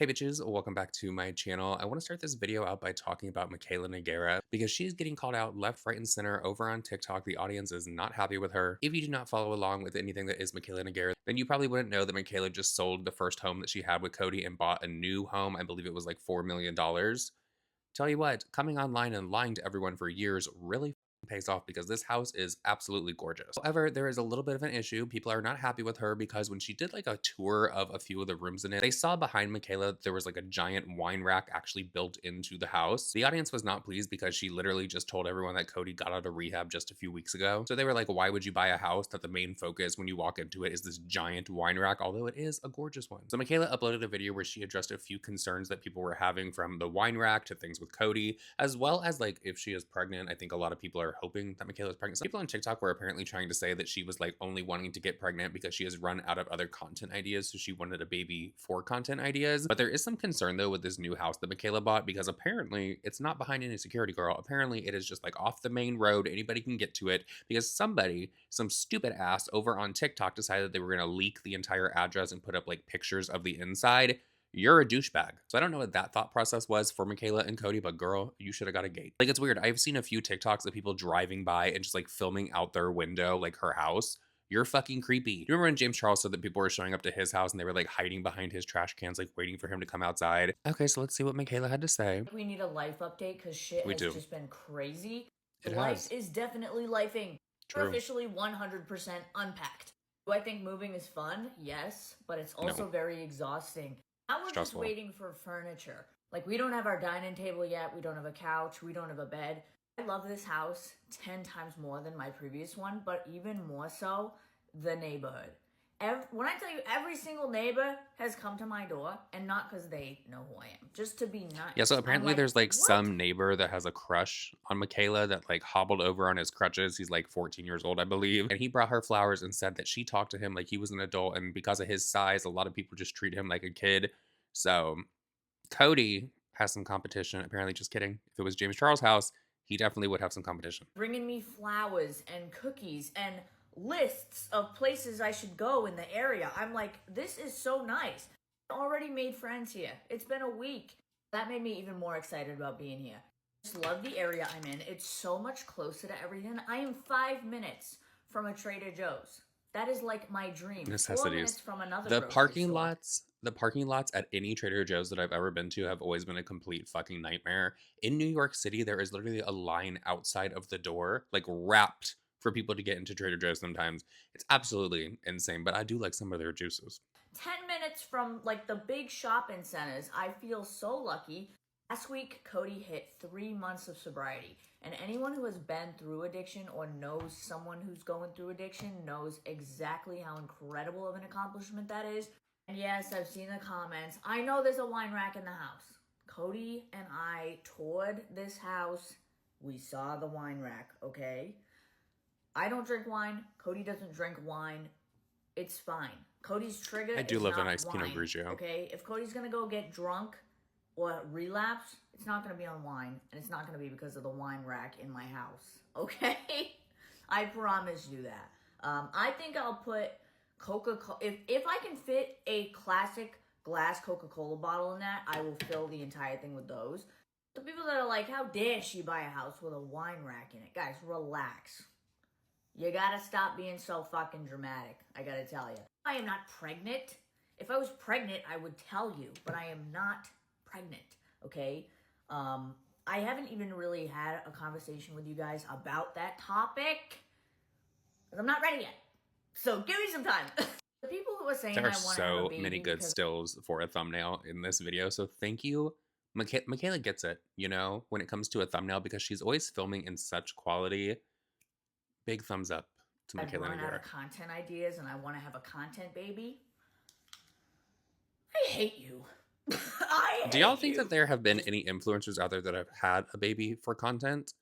Hey bitches, welcome back to my channel. I want to start this video out by talking about Michaela Nogueira because she's getting called out left, right, and center over on TikTok. The audience is not happy with her. If you do not follow along with anything that is Michaela Nogueira, then you probably wouldn't know that Michaela just sold the first home that she had with Cody and bought a new home. I believe it was like $4 million. Tell you what, coming online and lying to everyone for years really pays off because this house is absolutely gorgeous. However, there is a little bit of an issue. People are not happy with her because when she did like a tour of a few of the rooms in it, they saw behind Michaela there was like a giant wine rack actually built into the house. The audience was not pleased because she literally just told everyone that Cody got out of rehab just a few weeks ago. So they were like, why would you buy a house that the main focus when you walk into it is this giant wine rack, although it is a gorgeous one. So Michaela uploaded a video where she addressed a few concerns that people were having, from the wine rack to things with Cody, as well as like if she is pregnant. I think a lot of people are hoping that Michaela is pregnant. Some people on TikTok were apparently trying to say that she was like only wanting to get pregnant because she has run out of other content ideas, so she wanted a baby for content ideas. But there is some concern though with this new house that Michaela bought, because apparently it's not behind any security, girl. Apparently it is just like off the main road. Anybody can get to it because somebody, some stupid ass over on TikTok, decided they were going to leak the entire address and put up like pictures of the inside. You're a douchebag. So I don't know what that thought process was for Michaela and Cody, but girl, you should have got a gate. Like, it's weird. I've seen a few TikToks of people driving by and just like filming out their window, like her house. You're fucking creepy. You remember when James Charles said that people were showing up to his house and they were like hiding behind his trash cans, like waiting for him to come outside? Okay, so let's see what Michaela had to say. We need a life update because shit We has do. just been crazy. It Life has. is definitely lifing. We're True. officially 100% unpacked. Do I think moving is fun? Yes, but it's also No. very exhausting. Now we're just Stressful. waiting for furniture. Like, we don't have our dining table yet. We don't have a couch. We don't have a bed. I love this house 10 times more than my previous one, but even more so, the neighborhood. When I tell you, every single neighbor has come to my door, and not because they know who I am, just to be nice. Yeah, so I'm apparently like, there's like what? some neighbor that has a crush on Michaela that like hobbled over on his crutches. He's like 14 years old, I believe. And he brought her flowers and said that she talked to him like he was an adult. And because of his size, a lot of people just treat him like a kid. So Cody has some competition. Apparently, just kidding. If it was James Charles' house, he definitely would have some competition. Bringing me flowers and cookies and lists of places I should go in the area. I'm like, this is so nice. I already made friends here. It's been a week. That made me even more excited about being here. Just love the area I'm in. It's so much closer to everything. I am 5 minutes from a Trader Joe's. That is like my dream. 4 minutes Necessities. from another The grocery parking store. lots at any Trader Joe's that I've ever been to have always been a complete fucking nightmare. In New York City, there is literally a line outside of the door, like wrapped for people to get into Trader Joe's sometimes. It's absolutely insane, but I do like some of their juices. 10 minutes from like the big shopping centers. I feel so lucky. Last week, Cody hit 3 months of sobriety. And anyone who has been through addiction or knows someone who's going through addiction knows exactly how incredible of an accomplishment that is. And yes, I've seen the comments. I know there's a wine rack in the house. Cody and I toured this house. We saw the wine rack, okay? I don't drink wine. Cody doesn't drink wine. It's fine. Cody's trigger I do is love a not nice wine, Pinot Grigio. okay? If Cody's gonna go get drunk or relapse, it's not going to be on wine, and it's not going to be because of the wine rack in my house, okay? I promise you that. I think I'll put Coca-Cola, if I can fit a classic glass Coca-Cola bottle in that, I will fill the entire thing with those. The people that are like, how dare she buy a house with a wine rack in it? Guys, relax. You gotta stop being so fucking dramatic, I gotta tell you. I am not pregnant. If I was pregnant, I would tell you, but I am not pregnant, okay? I haven't even really had a conversation with you guys about that topic because I'm not ready yet. So give me some time. The people who are saying There I are want to have a so baby many good because stills for a thumbnail in this video, so thank you. Michaela gets it, you know, when it comes to a thumbnail, because she's always filming in such quality. Big thumbs up to I've Michaela run out Nogueira. of content ideas and I want to have a content baby. I hate you. Do y'all think that there have been any influencers out there that have had a baby for content?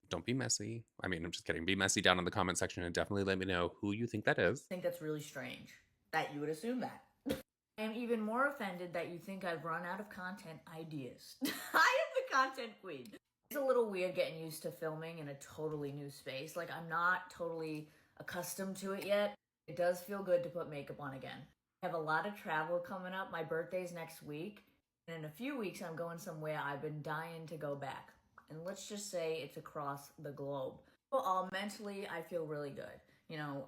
Don't be messy. I mean, I'm just kidding. Be messy down in the comment section and definitely let me know who you think that is. I think that's really strange that you would assume that. I am even more offended that you think I've run out of content ideas. I am the content queen. It's a little weird getting used to filming in a totally new space. Like, I'm not totally accustomed to it yet. It does feel good to put makeup on again. I have a lot of travel coming up. My birthday's next week. And in a few weeks, I'm going somewhere I've been dying to go back. And let's just say it's across the globe. Well, mentally, I feel really good. You know,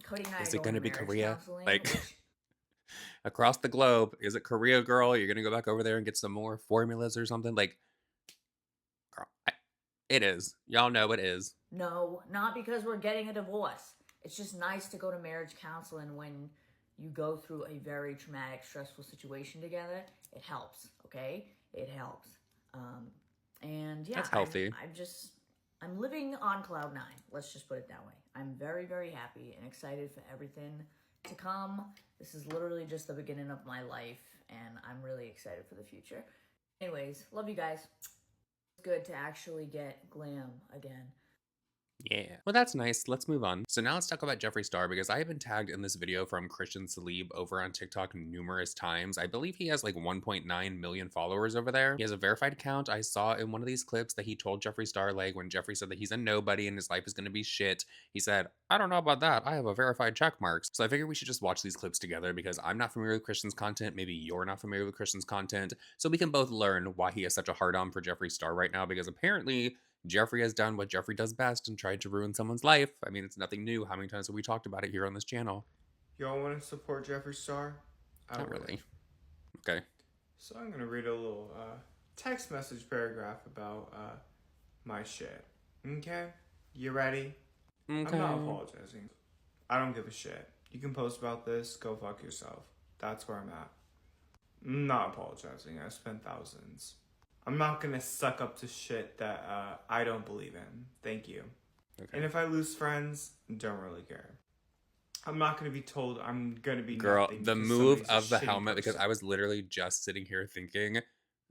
Cody and I Is are it going going to to be marriage Korea? counseling, Like, which across the globe, is it Korea, girl? You're going to go back over there and get some more formulas or something? Like, girl, it is. Y'all know it is. no, not because we're getting a divorce. It's just nice to go to marriage counseling when you go through a very traumatic, stressful situation together. It helps, okay? It helps. And yeah, That's healthy. I'm living on cloud nine. Let's just put it that way. I'm very, very happy and excited for everything to come. This is literally just the beginning of my life, and I'm really excited for the future. Anyways, love you guys. It's good to actually get glam again. Yeah. Well, that's nice. Let's move on. So now let's talk about Jeffree Star because I have been tagged in this video from Christian Salee over on TikTok numerous times. I believe he has like 1.9 million followers over there. He has a verified account. I saw in one of these clips that he told Jeffree Star, like when Jeffree said that he's a nobody and his life is going to be shit, he said, I don't know about that. I have a verified check marks. So I figured we should just watch these clips together because I'm not familiar with Christian's content. Maybe you're not familiar with Christian's content. So we can both learn why he has such a hard on for Jeffree Star right now because apparently Jeffree has done what Jeffree does best and tried to ruin someone's life. I mean, it's nothing new. How many times have we talked about it here on this channel? Y'all want to support Jeffree Star? Not really. Okay. So I'm going to read a little text message paragraph about my shit. Okay? You ready? Okay. I'm not apologizing. I don't give a shit. You can post about this. Go fuck yourself. That's where I'm at. I'm not apologizing. I spent thousands. I'm not going to suck up to shit that I don't believe in. Thank you. Okay. And if I lose friends, don't really care. I'm not going to be told I'm going to be Girl, nothing the because move somebody's a of the shitty helmet, because person. I was literally just sitting here thinking,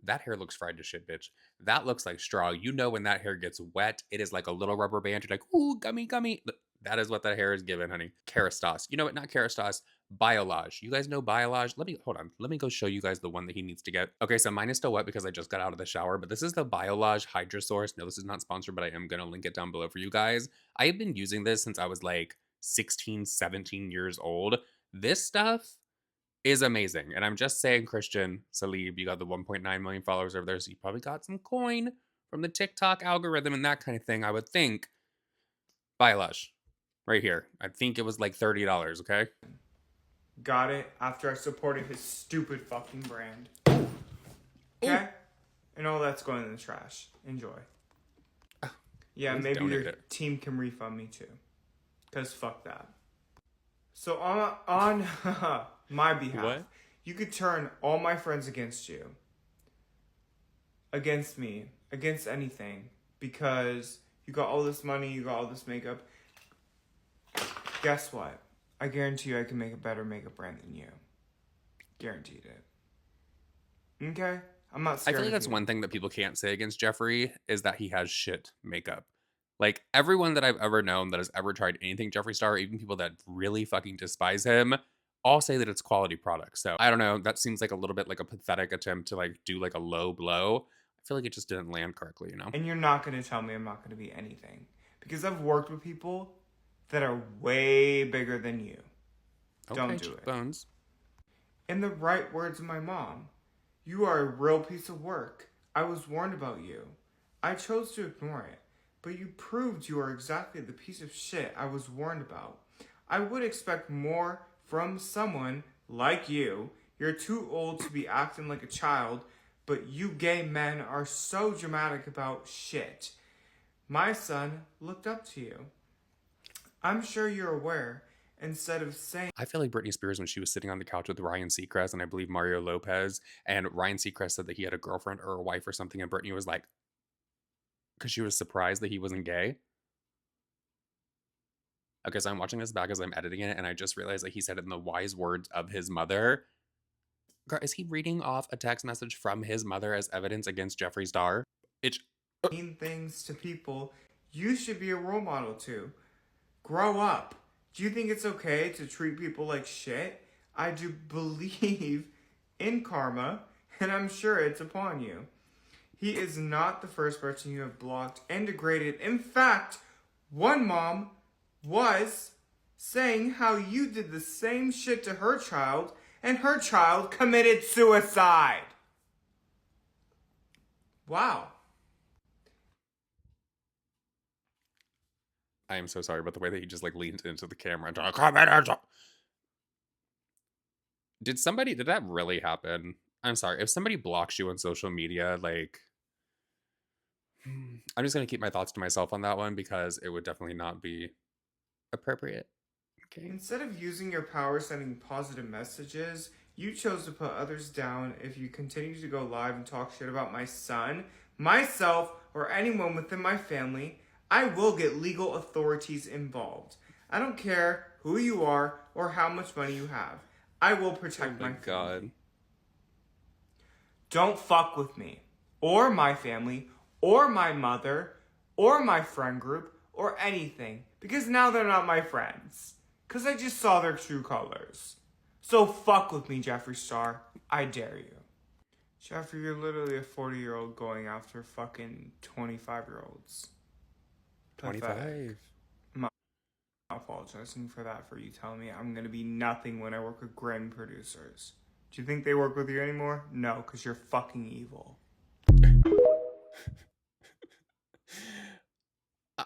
that hair looks fried to shit, bitch. That looks like straw. You know when that hair gets wet, it is like a little rubber band. You're like, ooh, gummy, gummy. That is what that hair is given, honey. Kerastase. You know what? Not Kerastase. Biolog. You guys know Biolog? Hold on. Let me go show you guys the one that he needs to get. Okay, so mine is still wet because I just got out of the shower, but this is the Biolog Hydra Source. No, this is not sponsored, but I am going to link it down below for you guys. I have been using this since I was like 16, 17 years old. This stuff is amazing. And I'm just saying, Christian Salee, you got the 1.9 million followers over there, so you probably got some coin from the TikTok algorithm and that kind of thing, I would think. Biolog. Right here. I think it was like $30, okay? Got it after I supported his stupid fucking brand. Okay? And all that's going in the trash. Enjoy. Yeah, Please maybe donate your it. team can refund me too. Because fuck that. So on my behalf, What? you could turn all my friends against you. Against me. Against anything. Because you got all this money, you got all this makeup. Guess what? I guarantee you I can make a better makeup brand than you. Guaranteed it. Okay? I'm not I scared feel like of that's you. one thing that people can't say against Jeffree is that he has shit makeup. Like, everyone that I've ever known that has ever tried anything Jeffree Star, even people that really fucking despise him, all say that it's quality product. So, I don't know. That seems like a little bit like a pathetic attempt to, like, do, like, a low blow. I feel like it just didn't land correctly, you know? And you're not going to tell me I'm not going to be anything. Because I've worked with people that are way bigger than you. Don't do it. Cheekbones. In the right words of my mom, you are a real piece of work. I was warned about you. I chose to ignore it, but you proved you are exactly the piece of shit I was warned about. I would expect more from someone like you. You're too old to be acting like a child, but you gay men are so dramatic about shit. My son looked up to you. I'm sure you're aware. Instead of saying, I feel like Britney Spears when she was sitting on the couch with Ryan Seacrest and I believe Mario Lopez, and Ryan Seacrest said that he had a girlfriend or a wife or something, and Britney was like, because she was surprised that he wasn't gay. Okay, so I'm watching this back as I'm editing it, and I just realized that he said it in the wise words of his mother. Girl, is he reading off a text message from his mother as evidence against Jeffree Star? It's mean things to people you should be a role model to. Grow up. Do you think it's okay to treat people like shit? I do believe in karma, and I'm sure it's upon you. He is not the first person you have blocked and degraded. In fact, one mom was saying how you did the same shit to her child and her child committed suicide. Wow. I am so sorry, but the way that he just like leaned into the camera and like, did that really happen? I'm sorry. If somebody blocks you on social media, like, I'm just going to keep my thoughts to myself on that one because it would definitely not be appropriate. Okay. Instead of using your power sending positive messages, you chose to put others down. If you continue to go live and talk shit about my son, myself, or anyone within my family, I will get legal authorities involved. I don't care who you are or how much money you have. I will protect my family. Don't fuck with me, or my family, or my mother, or my friend group, or anything, because now they're not my friends. Because I just saw their true colors. So fuck with me, Jeffree Star. I dare you. Jeffree, you're literally a 40-year-old going after fucking 25-year-olds. 25. I'm not apologizing for that, for you telling me I'm going to be nothing when I work with grand producers. Do you think they work with you anymore? No, because you're fucking evil.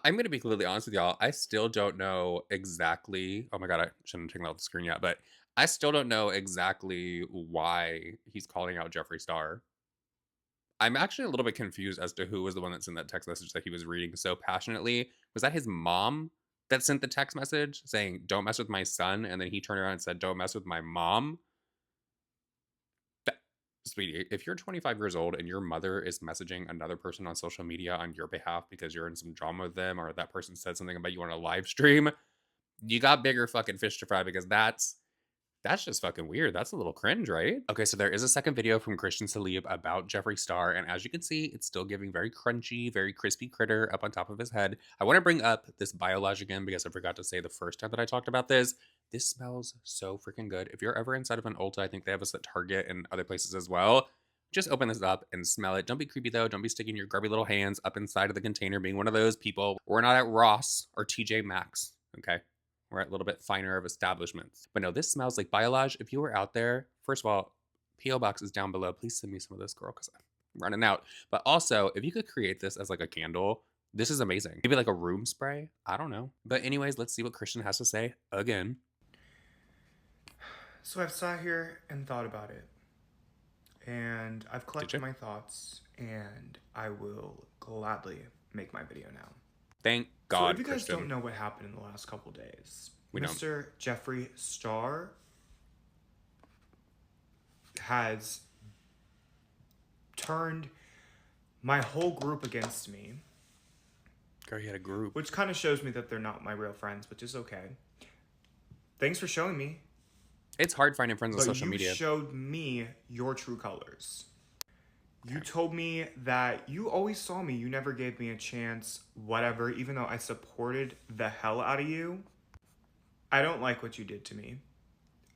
I'm going to be completely honest with y'all. I still don't know exactly. Oh my God, I shouldn't have taken that off the screen yet, but I still don't know exactly why he's calling out Jeffree Star. I'm actually a little bit confused as to who was the one that sent that text message that he was reading so passionately. Was that his mom that sent the text message saying, "Don't mess with my son"? And then he turned around and said, "Don't mess with my mom." Sweetie, if you're 25 years old and your mother is messaging another person on social media on your behalf because you're in some drama with them or that person said something about you on a live stream, you got bigger fucking fish to fry because that's just fucking weird. That's a little cringe, right? Okay, so there is a second video from Christian Salee about Jeffree Star, and as you can see, it's still giving very crunchy, very crispy critter up on top of his head. I want to bring up this Biolog again because I forgot to say the first time that I talked about this. This smells so freaking good. If you're ever inside of an Ulta, I think they have this at Target and other places as well. Just open this up and smell it. Don't be creepy though. Don't be sticking your grubby little hands up inside of the container being one of those people. We're not at Ross or TJ Maxx, okay? We're at a little bit finer of establishments. But no, this smells like Biolog. If you were out there, first of all, P.O. Box is down below. Please send me some of this, girl, because I'm running out. But also, if you could create this as like a candle, this is amazing. Maybe like a room spray. I don't know. But anyways, let's see what Christian has to say again. So I've sat here and thought about it. And I've collected my thoughts. And I will gladly make my video now. Thank God, so if you guys Christian. don't know what happened in the last couple days, We Mr. Jeffree Star has turned my whole group against me. Girl, he had a group. Which kind of shows me that they're not my real friends, which is okay. Thanks for showing me. It's hard finding friends on social media. You showed me your true colors. You told me that you always saw me. You never gave me a chance, whatever, even though I supported the hell out of you. I don't like what you did to me.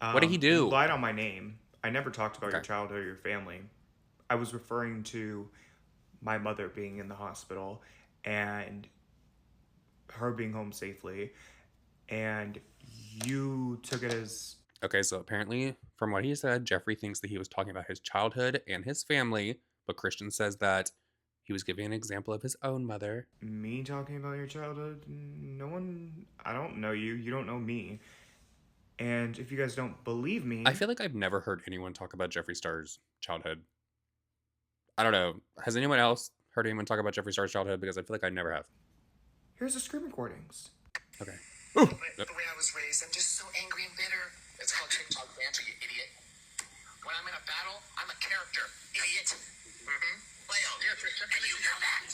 What did he do? You lied on my name. I never talked about your childhood or your family. I was referring to my mother being in the hospital and her being home safely. And you took it as... Okay, so apparently, from what he said, Jeffree thinks that he was talking about his childhood and his family, but Christian says that he was giving an example of his own mother. Me talking about your childhood? No one... I don't know you. You don't know me. And if you guys don't believe me... I feel like I've never heard anyone talk about Jeffree Star's childhood. I don't know. Has anyone else heard anyone talk about Jeffree Star's childhood? Because I feel like I never have. Here's the screen recordings. Okay. The way I was raised, I'm just so angry and bitter. It's called TikTok banter, you idiot. When I'm in a battle, I'm a character, idiot.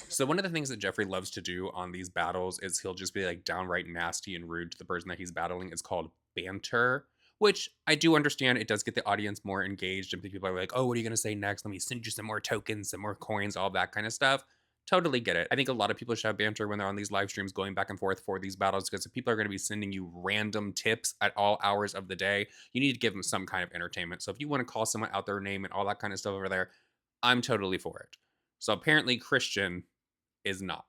So one of the things that Jeffree loves to do on these battles is he'll just be like downright nasty and rude to the person that he's battling. It's called banter, which I do understand. It does get the audience more engaged and people are like, oh, what are you going to say next? Let me send you some more tokens, some more coins, all that kind of stuff. Totally get it. I think a lot of people should have banter when they're on these live streams going back and forth for these battles because if people are going to be sending you random tips at all hours of the day, you need to give them some kind of entertainment. So if you want to call someone out their name and all that kind of stuff over there, I'm totally for it. So apparently Christian is not.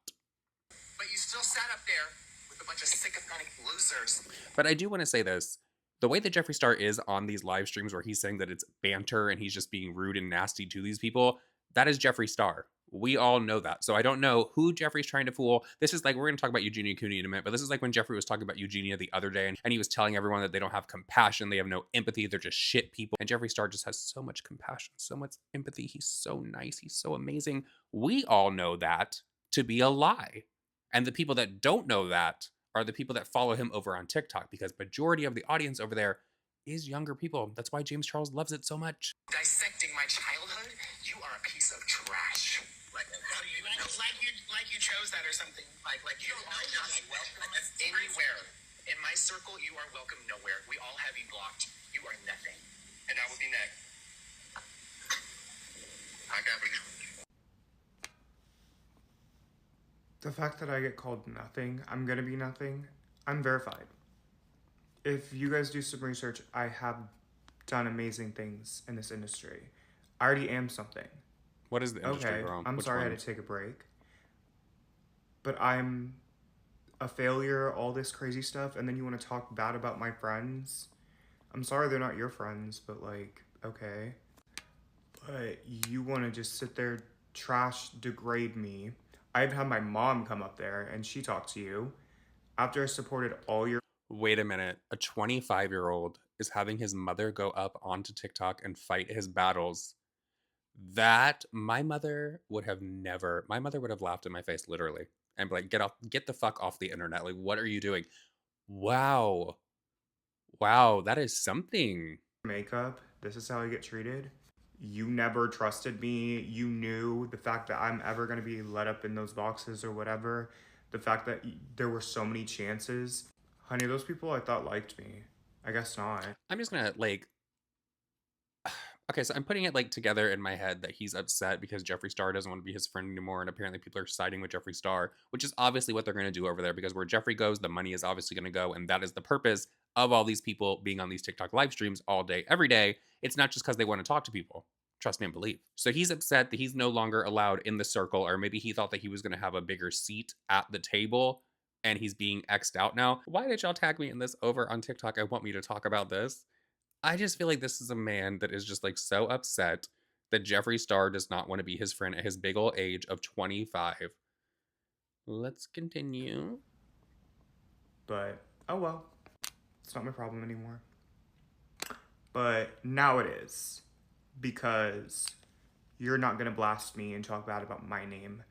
But you still sat up there with a bunch of sycophantic losers losers. But I do want to say this. The way that Jeffree Star is on these live streams where he's saying that it's banter and he's just being rude and nasty to these people, that is Jeffree Star. We all know that. So I don't know who Jeffree's trying to fool. This is like, we're going to talk about Eugenia Cooney in a minute, but this is like when Jeffree was talking about Eugenia the other day and he was telling everyone that they don't have compassion, they have no empathy, they're just shit people. And Jeffree Star just has so much compassion, so much empathy. He's so nice, he's so amazing. We all know that to be a lie. And the people that don't know that are the people that follow him over on TikTok, because majority of the audience over there is younger people. That's why James Charles loves it so much. Dissecting my childhood? You are a piece of trash. Like, how do you know? Like you chose that or something. Like you are not welcome anywhere. In my circle, you are welcome nowhere. We all have you blocked. You are nothing. And I will be next. I got you. The fact that I get called nothing, I'm gonna be nothing, I'm verified. If you guys do some research, I have done amazing things in this industry. I already am something. What is the industry, Okay, bro? I'm Which sorry I one? had to take a break. But I'm a failure, all this crazy stuff, and then you want to talk bad about my friends? I'm sorry they're not your friends, but like, okay. But you want to just sit there, trash, degrade me. I've had my mom come up there and she talked to you after I supported all your. Wait a minute. A 25-year-old is having his mother go up onto TikTok and fight his battles. That my mother would have laughed in my face, literally, and be like, get the fuck off the internet. Like, what are you doing? Wow. Wow, that is something. Makeup. This is how I get treated. You never trusted me. You knew the fact that I'm ever going to be let up in those boxes or whatever. The fact that there were so many chances. Honey, those people I thought liked me. I guess not. I'm just gonna like, okay, so I'm putting it like together in my head that he's upset because Jeffree Star doesn't want to be his friend anymore, and apparently people are siding with Jeffree Star, which is obviously what they're going to do over there, because where Jeffree goes, the money is obviously going to go, and that is the purpose of all these people being on these TikTok live streams all day, every day. It's not just because they want to talk to people. Trust me and believe. So he's upset that he's no longer allowed in the circle, or maybe he thought that he was going to have a bigger seat at the table, and he's being X'd out now. Why did y'all tag me in this over on TikTok? I want me to talk about this. I just feel like this is a man that is just like so upset that Jeffree Star does not want to be his friend at his big old age of 25. Let's continue. But, oh well. It's not my problem anymore. But now it is. Because you're not going to blast me and talk bad about my name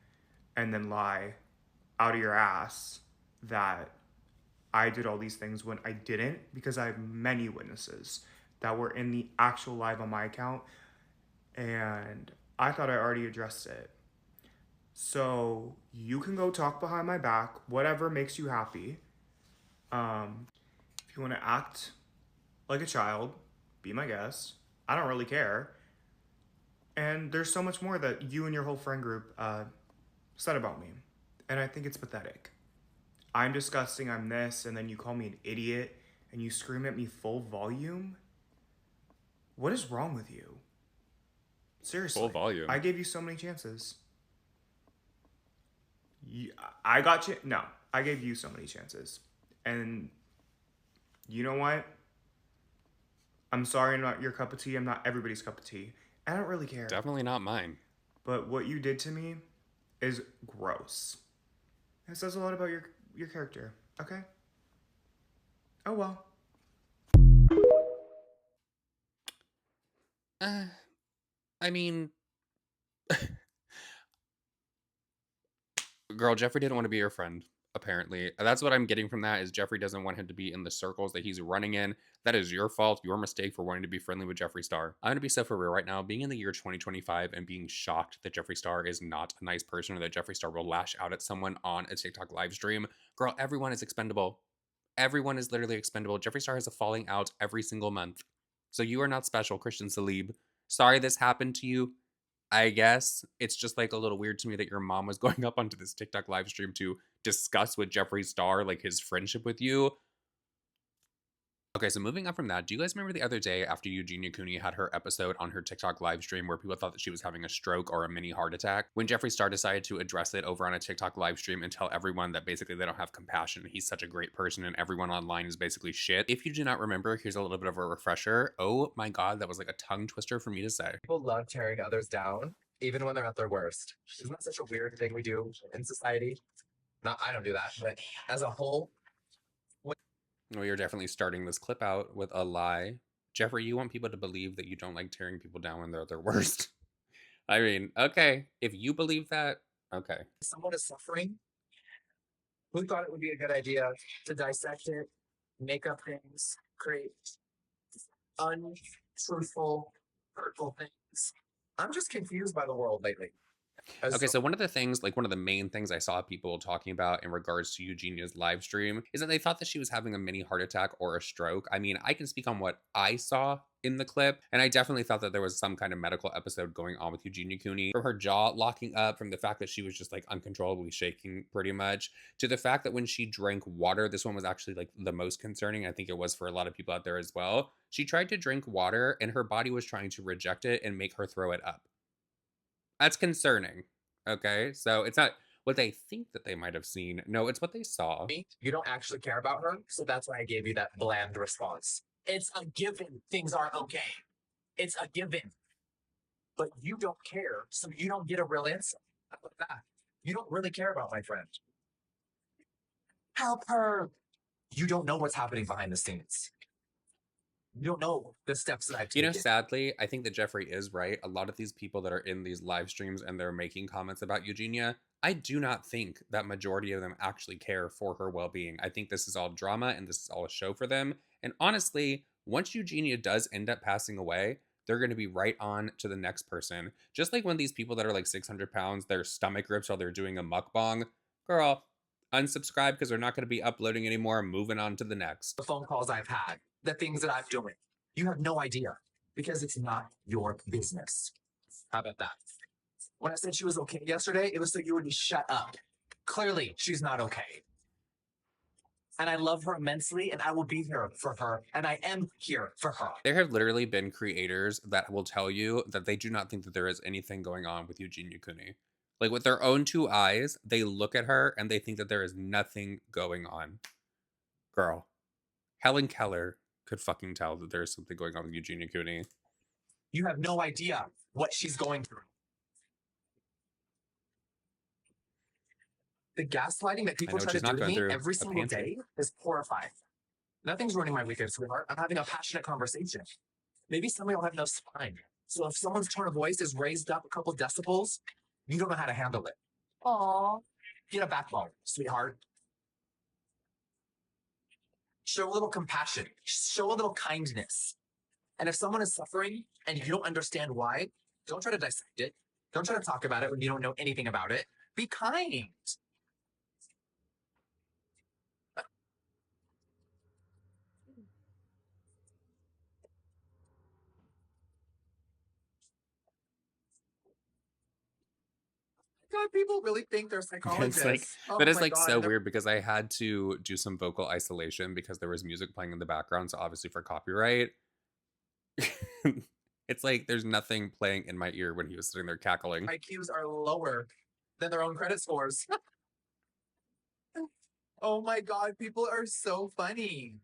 and then lie out of your ass that I did all these things when I didn't, because I have many witnesses that were in the actual live on my account, and I thought I already addressed it. So you can go talk behind my back, whatever makes you happy. If you want to act like a child, be my guest. I don't really care. And there's so much more that you and your whole friend group said about me, and I think it's pathetic. I'm disgusting, I'm this, and then you call me an idiot, and you scream at me full volume? What is wrong with you? Seriously. Full volume. I gave you so many chances. I got you. No, I gave you so many chances. And you know what? I'm sorry I'm not your cup of tea. I'm not everybody's cup of tea. I don't really care. Definitely not mine. But what you did to me is gross. It says a lot about your character, okay? Oh well. I mean, girl, Jeffree didn't want to be your friend, apparently. That's what I'm getting from that, is Jeffree doesn't want him to be in the circles that he's running in. That is your fault, your mistake for wanting to be friendly with Jeffree Star. I'm going to be so for real right now, being in the year 2025 and being shocked that Jeffree Star is not a nice person, or that Jeffree Star will lash out at someone on a TikTok live stream. Girl, everyone is expendable. Everyone is literally expendable. Jeffree Star has a falling out every single month. So you are not special, Christian Salee. Sorry this happened to you. I guess it's just like a little weird to me that your mom was going up onto this TikTok live stream to discuss with Jeffree Star like his friendship with you. Okay, so moving on from that, do you guys remember the other day after Eugenia Cooney had her episode on her TikTok live stream where people thought that she was having a stroke or a mini heart attack? When Jeffree Star decided to address it over on a TikTok live stream and tell everyone that basically they don't have compassion, he's such a great person and everyone online is basically shit. If you do not remember, here's a little bit of a refresher. Oh my god, that was like a tongue twister for me to say. People love tearing others down, even when they're at their worst. Isn't that such a weird thing we do in society? Not, I don't do that, but as a whole, Well, you're definitely starting this clip out with a lie. Jeffree, you want people to believe that you don't like tearing people down when they're at their worst. I mean, okay, if you believe that, okay. someone is suffering, who thought it would be a good idea to dissect it, make up things, create untruthful, hurtful things? I'm just confused by the world lately. Okay, so one of the things, like one of the main things I saw people talking about in regards to Eugenia's live stream is that they thought that she was having a mini heart attack or a stroke. I mean, I can speak on what I saw in the clip, and I definitely thought that there was some kind of medical episode going on with Eugenia Cooney. From her jaw locking up, from the fact that she was just like uncontrollably shaking pretty much, to the fact that when she drank water, this one was actually like the most concerning. I think it was for a lot of people out there as well. She tried to drink water and her body was trying to reject it and make her throw it up. That's concerning. Okay, so it's not what they think that they might have seen. No, it's what they saw. You don't actually care about her, so that's why I gave you that bland response. It's a given things aren't okay. It's a given. But you don't care, so you don't get a real answer. How about that? You don't really care about my friend. Help her. You don't know what's happening behind the scenes. You don't know the steps that I've taken. You know, sadly, I think that Jeffree is right. A lot of these people that are in these live streams and they're making comments about Eugenia, I do not think that majority of them actually care for her well-being. I think this is all drama and this is all a show for them. And honestly, once Eugenia does end up passing away, they're going to be right on to the next person. Just like when these people that are like 600 pounds, their stomach rips while they're doing a mukbang. Girl, unsubscribe because they're not going to be uploading anymore. Moving on to the next. The phone calls I've had, the things that I'm doing. You have no idea because it's not your business. How about that? When I said she was okay yesterday, it was so you would shut up. Clearly, she's not okay. And I love her immensely, and I will be here for her, and I am here for her. There have literally been creators that will tell you that they do not think that there is anything going on with Eugenia Cooney. Like with their own two eyes, they look at her and they think that there is nothing going on. Girl, Helen Keller could fucking tell that there's something going on with Eugenia Cooney. You have no idea what she's going through. The gaslighting that people try to do to me every single day is horrifying. Nothing's ruining my weekend, sweetheart. I'm having a passionate conversation. Maybe somebody will have no spine. So if someone's tone of voice is raised up a couple decibels, you don't know how to handle it. Aww. Get a backbone, sweetheart. Show a little compassion. Show a little kindness. And if someone is suffering and you don't understand why, don't try to dissect it. Don't try to talk about it when you don't know anything about it. Be kind. God, people really think they're psychologists. It's like, oh that is my like God, so weird because I had to do some vocal isolation because there was music playing in the background. So obviously for copyright, it's like there's nothing playing in my ear when he was sitting there cackling. IQs are lower than their own credit scores. Oh my God, people are so funny.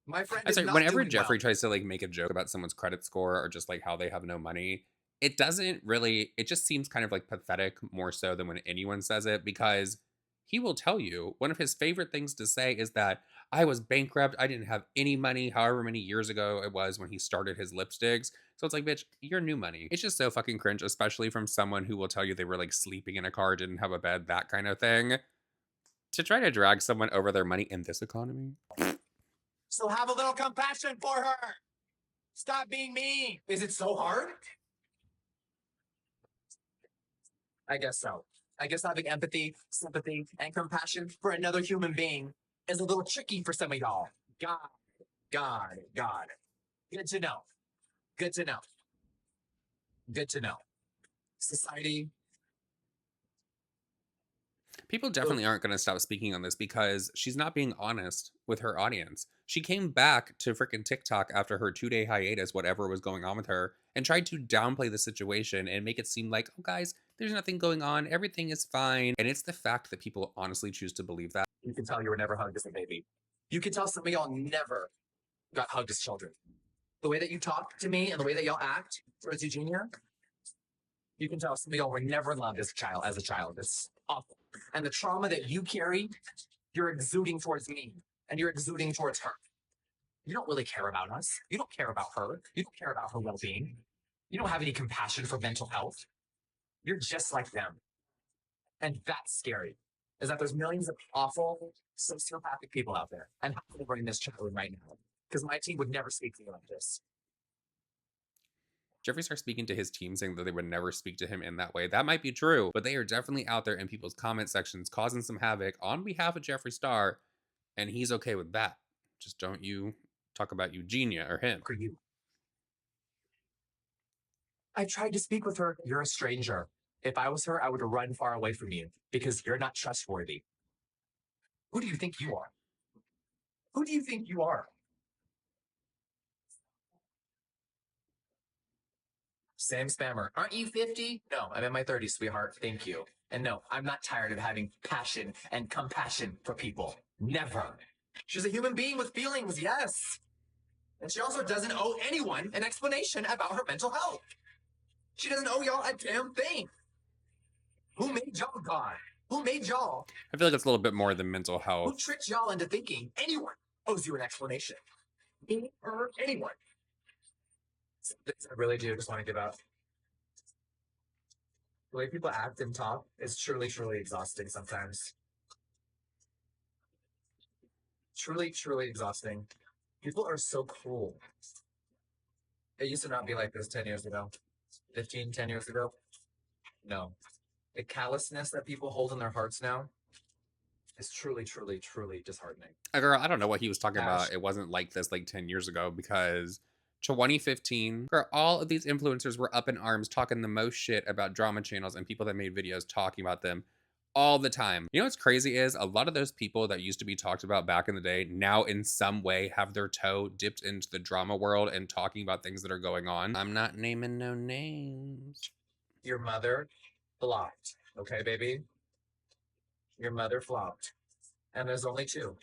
My friend is not whenever doing Jeffree well. tries to like make a joke about someone's credit score or just like how they have no money, it doesn't really, it just seems kind of like pathetic more so than when anyone says it, because he will tell you one of his favorite things to say is that I was bankrupt. I didn't have any money, however many years ago it was when he started his lipsticks. So it's like, bitch, you're new money. It's just so fucking cringe, especially from someone who will tell you they were like sleeping in a car, didn't have a bed, that kind of thing. To try to drag someone over their money in this economy. So have a little compassion for her. Stop being mean. Is it so hard? I guess so. I guess having empathy, sympathy, and compassion for another human being is a little tricky for some of y'all. God. Good to know. Good to know. Good to know. Society. People definitely aren't going to stop speaking on this because she's not being honest with her audience. She came back to freaking TikTok after her 2-day hiatus, whatever was going on with her, and tried to downplay the situation and make it seem like, oh, guys, there's nothing going on. Everything is fine. And it's the fact that people honestly choose to believe that. You can tell you were never hugged as a baby. You can tell some of y'all never got hugged as children. The way that you talk to me and the way that y'all act towards Eugenia, you can tell some of y'all were never loved as a child. It's awful. And the trauma that you carry, you're exuding towards me and you're exuding towards her. You don't really care about us. You don't care about her. You don't care about her well-being. You don't have any compassion for mental health. You're just like them. And that's scary, is that there's millions of awful sociopathic people out there. And how can I bring this child right now? Because my team would never speak to you like this. Jeffree starts speaking to his team saying that they would never speak to him in that way. That might be true, but they are definitely out there in people's comment sections causing some havoc on behalf of Jeffree Star, and he's okay with that. Just don't you talk about Eugenia or him. For you. I tried to speak with her. You're a stranger. If I was her, I would run far away from you because you're not trustworthy. Who do you think you are? Who do you think you are? Sam Spammer. Aren't you 50? No, I'm in my 30s, sweetheart. Thank you. And no, I'm not tired of having passion and compassion for people. Never. She's a human being with feelings, yes. And she also doesn't owe anyone an explanation about her mental health. She doesn't owe y'all a damn thing. Who made y'all God? Who made y'all? I feel like it's a little bit more than mental Who health. tricked y'all into thinking anyone owes you an explanation? Me or anyone? I really do just want to give up. The way people act and talk is truly, truly exhausting sometimes. Truly, truly exhausting. People are so cruel. It used to not be like this 10 years ago. 10 years ago. No. The callousness that people hold in their hearts now is truly, truly, truly disheartening. Girl, I don't know what he was talking Gosh. about. It wasn't like this like 10 years ago because 2015, girl, all of these influencers were up in arms talking the most shit about drama channels and people that made videos talking about them all the time. You know what's crazy is a lot of those people that used to be talked about back in the day now in some way have their toe dipped into the drama world and talking about things that are going on. I'm not naming no names. Your mother flopped. Okay, baby? Your mother flopped. And there's only two.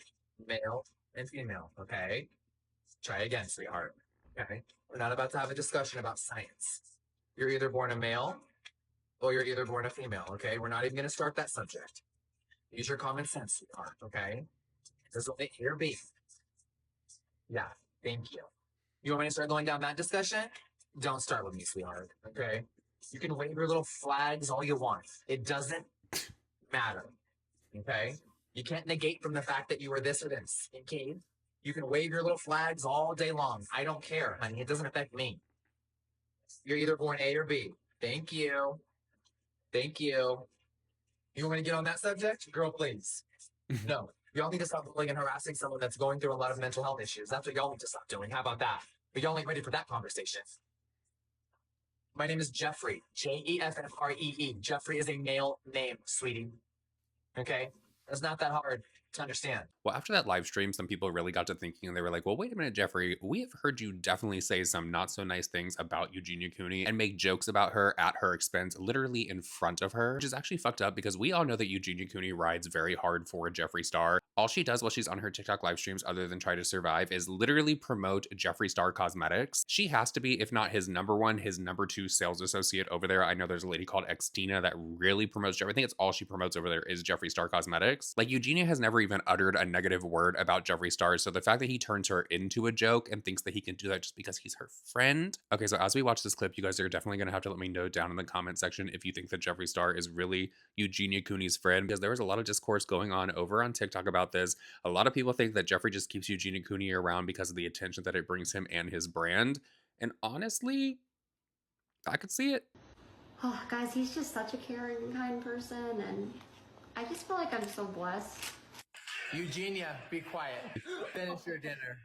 Male and female. Okay? Try again, sweetheart. Okay? We're not about to have a discussion about science. You're either born a male or you're either born a female, okay? We're not even going to start that subject. Use your common sense, sweetheart, okay? There's only A or B. Yeah, thank you. You want me to start going down that discussion? Don't start with me, sweetheart, okay? You can wave your little flags all you want. It doesn't matter, okay? You can't negate from the fact that you were this or this, okay? You can wave your little flags all day long. I don't care, honey. It doesn't affect me. You're either born A or B. Thank you. Thank you. You want me to get on that subject? Girl, please. No. Y'all need to stop bullying and harassing someone that's going through a lot of mental health issues. That's what y'all need to stop doing. How about that? But y'all ain't ready for that conversation. My name is Jeffree. Jeffree. Jeffree is a male name, sweetie. Okay? It's not that hard to understand. Well, after that live stream, some people really got to thinking and they were like, well, wait a minute, Jeffree, we have heard you definitely say some not so nice things about Eugenia Cooney and make jokes about her at her expense, literally in front of her, which is actually fucked up because we all know that Eugenia Cooney rides very hard for Jeffree Star. All she does while she's on her TikTok live streams, other than try to survive, is literally promote Jeffree Star Cosmetics. She has to be, if not his number one, his number two sales associate over there. I know there's a lady called Xtina that really promotes Jeffree. I think it's all she promotes over there is Jeffree Star Cosmetics. Like, Eugenia has never even uttered a negative word about Jeffree Star, so the fact that he turns her into a joke and thinks that he can do that just because he's her friend. Okay, so as we watch this clip, you guys are definitely gonna have to let me know down in the comment section if you think that Jeffree Star is really Eugenia Cooney's friend, because there was a lot of discourse going on over on TikTok about this. A lot of people think that Jeffree just keeps Eugenia Cooney around because of the attention that it brings him and his brand, and honestly, I could see it. Oh, guys, he's just such a caring and kind person, and I just feel like I'm so blessed. Eugenia, be quiet. Finish your dinner.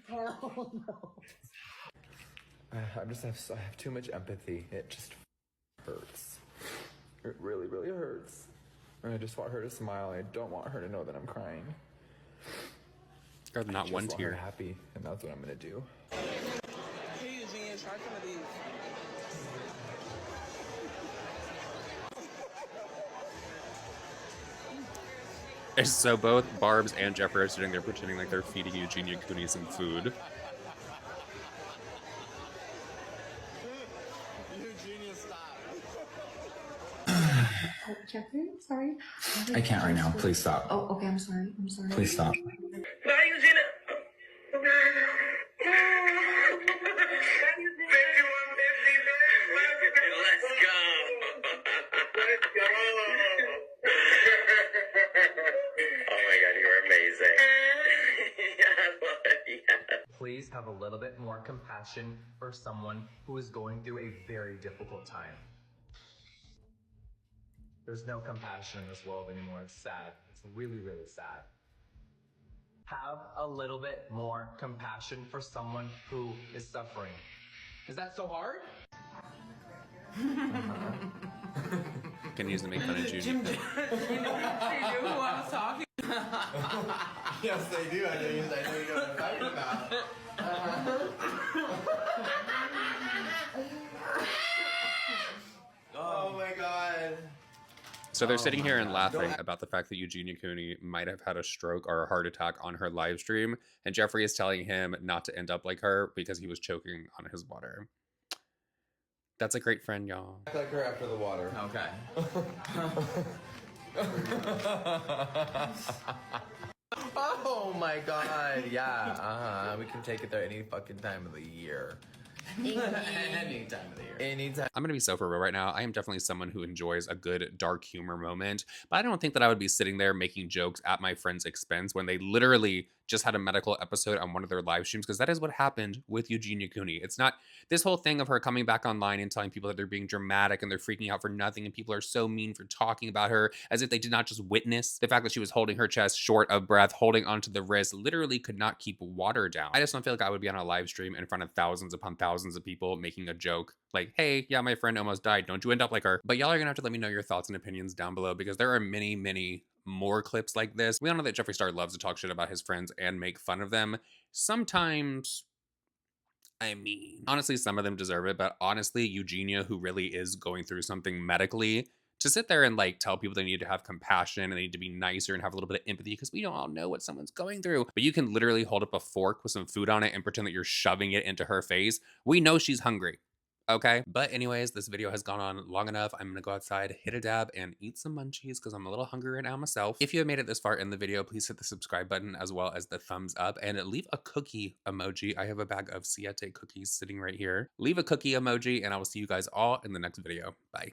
Hell no. I have too much empathy. It just hurts. It really, really hurts. I just want her to smile. I don't want her to know that I'm crying. Or not one Just want her tear. happy, and that's what I'm gonna do. Hey, Eugenia, try some of these. So both Barb's and Jeffree are sitting there pretending like they're feeding Eugenia Cooney some food. Eugenia, stop. Oh, Jeffrey, sorry. I can't right now. Please stop. Oh, okay, I'm sorry. I'm sorry. Please stop. Bye, Eugenia. Let's go. Oh my God, you are amazing. Please have a little bit more compassion for someone who is going through a very difficult time. There's no compassion in this world anymore. It's sad. It's really, really sad. Have a little bit more compassion for someone who is suffering. Is that so hard? Can use to make fun of Judy. They knew who I was talking. Yes, they do. I know you know what I'm talking about. Oh my God. So they're sitting here and laughing about the fact that Eugenia Cooney might have had a stroke or a heart attack on her live stream, and Jeffree is telling him not to end up like her because he was choking on his water. That's a great friend, y'all. Act like her after the water. Okay. Oh my God. Yeah. We can take it there any fucking time of the year. Any time of the year. Anytime. I'm gonna be so for real right now. I am definitely someone who enjoys a good dark humor moment, but I don't think that I would be sitting there making jokes at my friend's expense when they literally just had a medical episode on one of their live streams, because that is what happened with Eugenia Cooney. It's not this whole thing of her coming back online and telling people that they're being dramatic and they're freaking out for nothing, and people are so mean for talking about her as if they did not just witness the fact that she was holding her chest short of breath, holding onto the wrist, literally could not keep water down. I just don't feel like I would be on a live stream in front of thousands upon thousands of people making a joke like, hey, yeah, my friend almost died. Don't you end up like her. But y'all are gonna have to let me know your thoughts and opinions down below, because there are many, many more clips like this. We all know that Jeffree Star loves to talk shit about his friends and make fun of them. Sometimes, I mean, honestly, some of them deserve it, but honestly, Eugenia, who really is going through something medically, to sit there and like tell people they need to have compassion and they need to be nicer and have a little bit of empathy, because we don't all know what someone's going through. But you can literally hold up a fork with some food on it and pretend that you're shoving it into her face. We know she's hungry. Okay, but anyways, this video has gone on long enough. I'm gonna go outside, hit a dab, and eat some munchies because I'm a little hungry right now myself. If you have made it this far in the video, please hit the subscribe button as well as the thumbs up, and leave a cookie emoji. I have a bag of Siete cookies sitting right here. Leave a cookie emoji, and I will see you guys all in the next video. Bye.